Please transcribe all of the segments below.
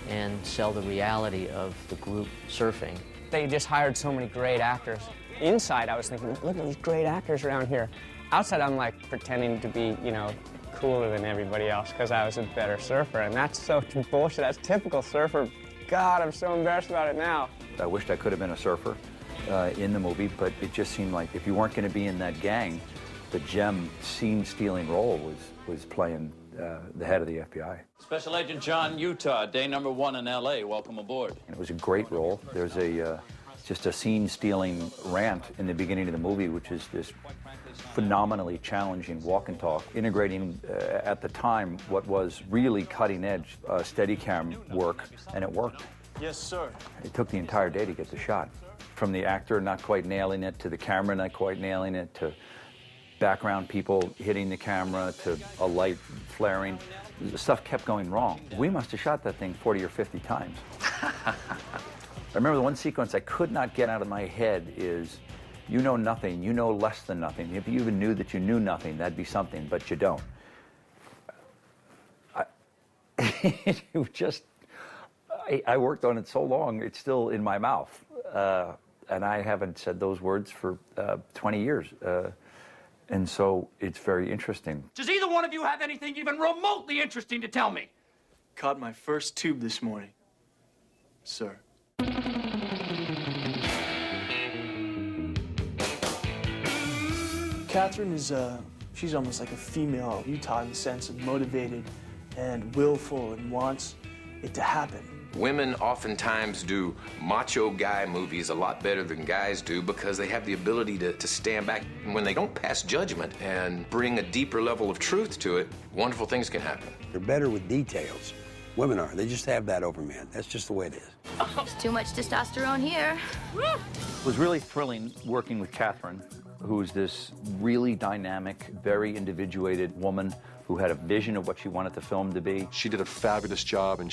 and sell the reality of the group surfing. They just hired so many great actors. Inside, I was thinking, look at these great actors around here. Outside, I'm like pretending to be, you know, cooler than everybody else because I was a better surfer, and that's so bullshit. That's typical surfer. God, I'm so embarrassed about it now. I wished I could have been a surfer in the movie, but it just seemed like if you weren't going to be in that gang, the gem scene-stealing role was playing the head of the FBI. Special Agent John Utah, day number 1 in L.A. Welcome aboard. And it was a great role. There's just a scene-stealing rant in the beginning of the movie, which is this phenomenally challenging walk and talk, integrating at the time what was really cutting-edge Steadicam work, and it worked. Yes, sir. It took the entire day to get the shot. From the actor not quite nailing it, to the camera not quite nailing it, to background people hitting the camera, to a light flaring. The stuff kept going wrong. We must have shot that thing 40 or 50 times. I remember the one sequence I could not get out of my head is, you know nothing, you know less than nothing. If you even knew that you knew nothing, that'd be something, but you don't. It was just, I worked on it so long, it's still in my mouth. And I haven't said those words for 20 years. And so it's very interesting. Does either one of you have anything even remotely interesting to tell me? Caught my first tube this morning, sir. Kathryn is, she's almost like a female Utah in the sense of motivated and willful and wants it to happen. Women oftentimes do macho guy movies a lot better than guys do because they have the ability to stand back. And when they don't pass judgment and bring a deeper level of truth to it, wonderful things can happen. They're better with details. Women are. They just have that over men. That's just the way it is. There's too much testosterone here. It was really thrilling working with Kathryn, who's this really dynamic, very individuated woman who had a vision of what she wanted the film to be. She did a fabulous job, and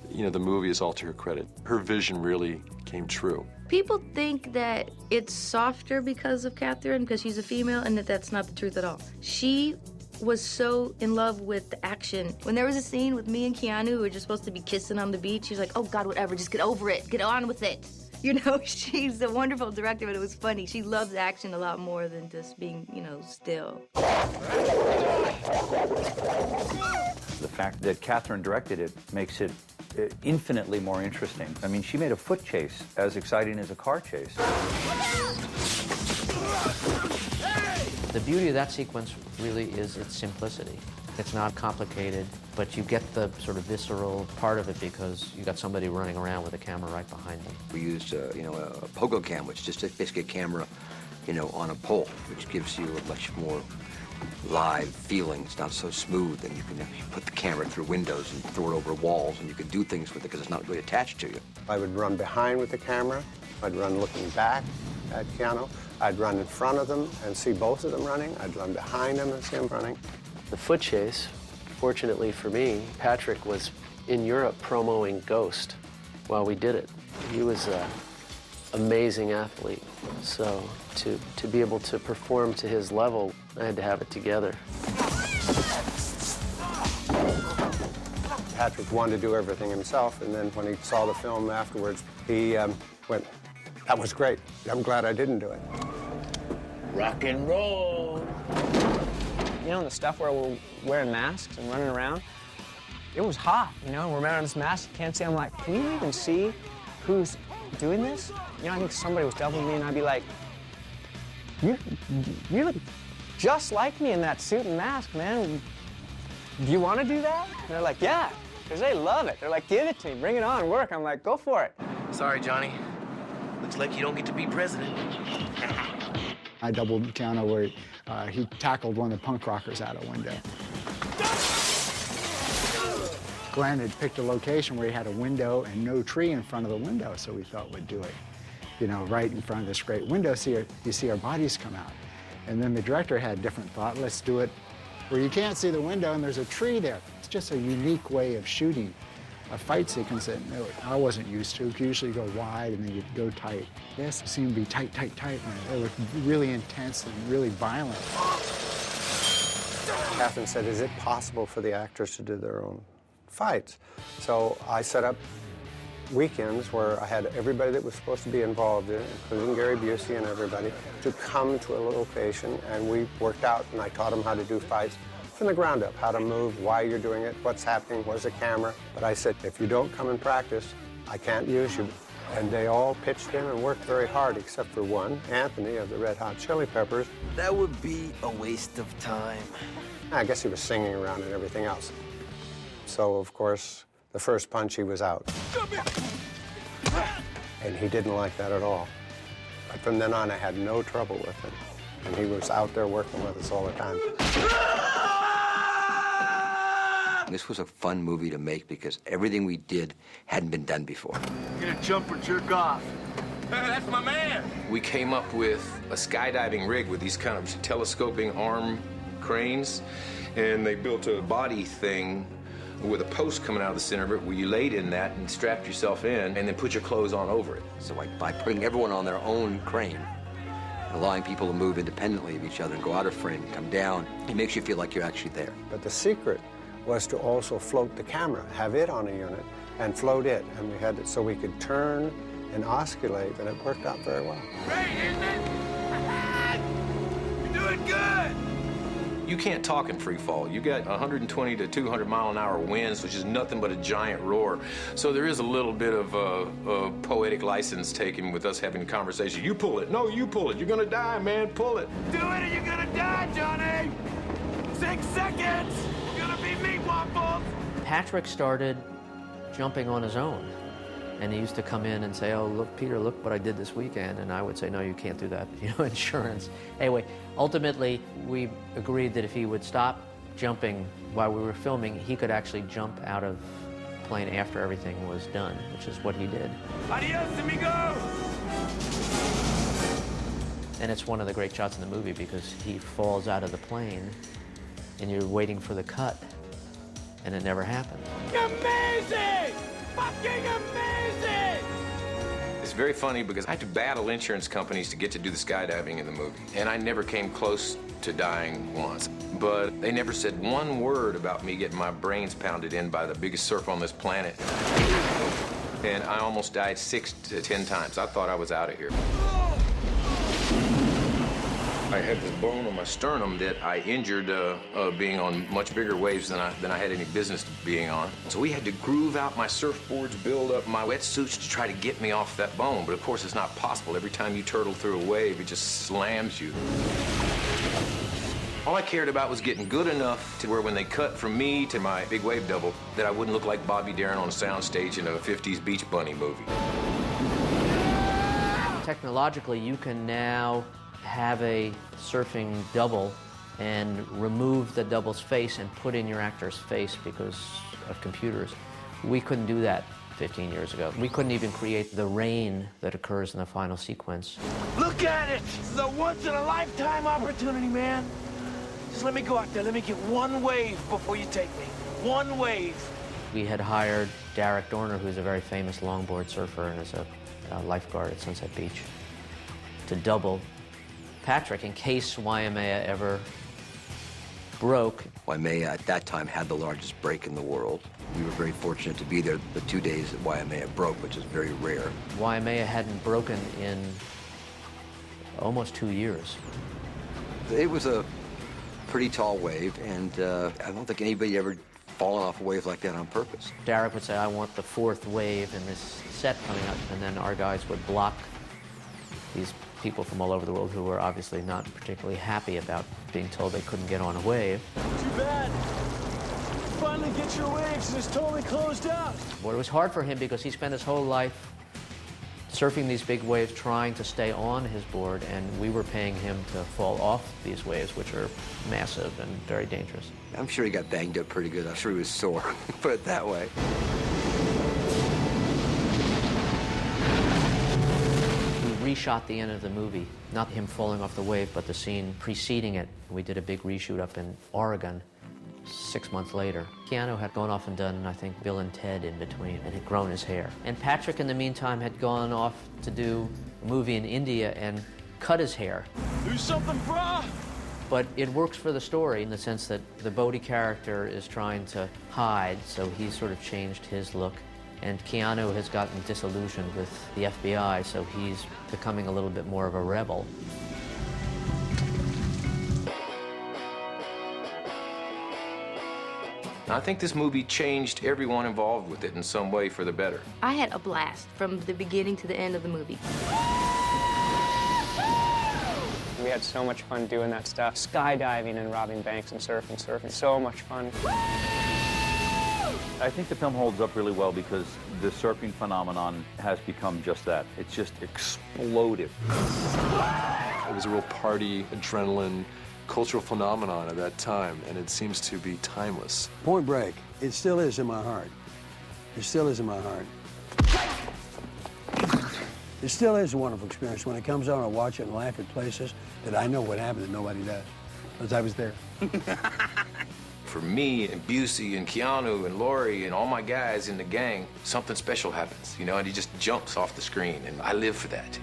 you know, the movie is all to her credit. Her vision really came true. People think that it's softer because of Kathryn, because she's a female, and that's not the truth at all. She was so in love with the action. When there was a scene with me and Keanu, who were just supposed to be kissing on the beach, she was like, oh God, whatever, just get over it, get on with it. You know, she's a wonderful director, but it was funny. She loves action a lot more than just being, you know, still. The fact that Kathryn directed it makes it infinitely more interesting. I mean, she made a foot chase as exciting as a car chase. The beauty of that sequence really is its simplicity. It's not complicated, but you get the sort of visceral part of it because you got somebody running around with a camera right behind them. We used, you know, a pogo cam, which is just basically a camera, you know, on a pole, which gives you a much more live feeling. It's not so smooth, and you can put the camera through windows and throw it over walls, and you can do things with it because it's not really attached to you. I would run behind with the camera. I'd run looking back at Keanu. I'd run in front of them and see both of them running. I'd run behind them and see them running. The foot chase, fortunately for me, Patrick was in Europe promoting Ghost while we did it. He was an amazing athlete, so to be able to perform to his level, I had to have it together. Patrick wanted to do everything himself, and then when he saw the film afterwards, he went, that was great. I'm glad I didn't do it. Rock and roll. You know, the stuff where we're wearing masks and running around, it was hot, you know? We're wearing this mask, you can't see. I'm like, can you even see who's doing this? You know, I think somebody was doubling me, and I'd be like, you look just like me in that suit and mask, man. Do you want to do that? And they're like, yeah, because they love it. They're like, give it to me, bring it on, work. I'm like, go for it. Sorry, Johnny. Looks like you don't get to be president. I doubled Keanu where he tackled one of the punk rockers out a window. Glenn had picked a location where he had a window and no tree in front of the window, so we thought we'd do it, you know, right in front of this great window, so you see our bodies come out. And then the director had a different thought, let's do it where you can't see the window and there's a tree there. It's just a unique way of shooting a fight sequence that I wasn't used to. You usually go wide and then you go tight. This seemed to be tight, tight, tight, and it was really intense and really violent. Kathryn said, is it possible for the actors to do their own fights. So I set up weekends where I had everybody that was supposed to be involved in it, including Gary Busey and everybody, to come to a location, and we worked out, and I taught them how to do fights from the ground up, how to move, why you're doing it, what's happening, where's the camera. But I said, if you don't come and practice, I can't use you. And they all pitched in and worked very hard, except for one, Anthony of the Red Hot Chili Peppers. That would be a waste of time. I guess he was singing around and everything else. So, of course, the first punch, he was out. And he didn't like that at all. But from then on, I had no trouble with him. And he was out there working with us all the time. This was a fun movie to make because everything we did hadn't been done before. You're gonna jump or jerk off. That's my man. We came up with a skydiving rig with these kind of telescoping arm cranes, and they built a body thing with a post coming out of the center of it where you laid in that and strapped yourself in and then put your clothes on over it. So like by putting everyone on their own crane, allowing people to move independently of each other and go out of frame, come down, it makes you feel like you're actually there. But the secret was to also float the camera, have it on a unit, and float it. And we had it so we could turn and oscillate, and it worked out very well. Great, isn't it? You're doing good. You can't talk in free fall. You got 120 to 200 mile an hour winds, which is nothing but a giant roar. So there is a little bit of a poetic license taken with us having a conversation. You pull it. No, you pull it. You're gonna die, man. Pull it. Do it or you're gonna die, Johnny. 6 seconds. You're gonna be meat waffles. Patrick started jumping on his own. And he used to come in and say, oh, look, Peter, look what I did this weekend. And I would say, no, you can't do that, you know, insurance. Anyway, ultimately, we agreed that if he would stop jumping while we were filming, he could actually jump out of the plane after everything was done, which is what he did. Adios, amigo. And it's one of the great shots in the movie because he falls out of the plane and you're waiting for the cut, and it never happened. Amazing! Fucking amazing! It's very funny because I had to battle insurance companies to get to do the skydiving in the movie. And I never came close to dying once. But they never said one word about me getting my brains pounded in by the biggest surf on this planet. And I almost died 6 to 10 times. I thought I was out of here. I had this bone on my sternum that I injured being on much bigger waves than I had any business being on. So we had to groove out my surfboards, build up my wetsuits to try to get me off that bone. But of course, it's not possible. Every time you turtle through a wave, it just slams you. All I cared about was getting good enough to where when they cut from me to my big wave double, that I wouldn't look like Bobby Darin on a soundstage in a 50s Beach Bunny movie. Technologically, you can now have a surfing double and remove the double's face and put in your actor's face because of computers. We couldn't do that 15 years ago. We couldn't even create the rain that occurs in the final sequence. Look at it! This is a once-in-a-lifetime opportunity, man. Just let me go out there. Let me get one wave before you take me. One wave. We had hired Derek Dorner, who's a very famous longboard surfer and is a lifeguard at Sunset Beach, to double Patrick in case Waimea ever broke. Waimea at that time had the largest break in the world. We were very fortunate to be there the 2 days that Waimea broke, which is very rare. Waimea hadn't broken in almost 2 years. It was a pretty tall wave, and I don't think anybody ever fallen off a wave like that on purpose. Derek would say, I want the 4th wave in this set coming up, and then our guys would block these people from all over the world who were obviously not particularly happy about being told they couldn't get on a wave. Too bad. Finally get your waves and it's totally closed out. Well, it was hard for him because he spent his whole life surfing these big waves trying to stay on his board, and we were paying him to fall off these waves, which are massive and very dangerous. I'm sure he got banged up pretty good. I'm sure he was sore, put it that way. We reshot the end of the movie, not him falling off the wave, but the scene preceding it. We did a big reshoot up in Oregon 6 months later. Keanu had gone off and done, I think, Bill and Ted in between, and had grown his hair. And Patrick, in the meantime, had gone off to do a movie in India and cut his hair. Do something, brah! But it works for the story in the sense that the Bodhi character is trying to hide, so he's sort of changed his look. And Keanu has gotten disillusioned with the FBI, so he's becoming a little bit more of a rebel. I think this movie changed everyone involved with it in some way for the better. I had a blast from the beginning to the end of the movie. We had so much fun doing that stuff. Skydiving and robbing banks and surfing. So much fun. I think the film holds up really well because the surfing phenomenon has become just that. It's just explosive. It was a real party, adrenaline, cultural phenomenon at that time, and it seems to be timeless. Point Break, it still is in my heart. It still is in my heart. It still is a wonderful experience. When it comes on, I watch it and laugh at places that I know what happened and nobody does, because I was there. For me and Busey and Keanu and Laurie and all my guys in the gang, something special happens, you know, and he just jumps off the screen, and I live for that.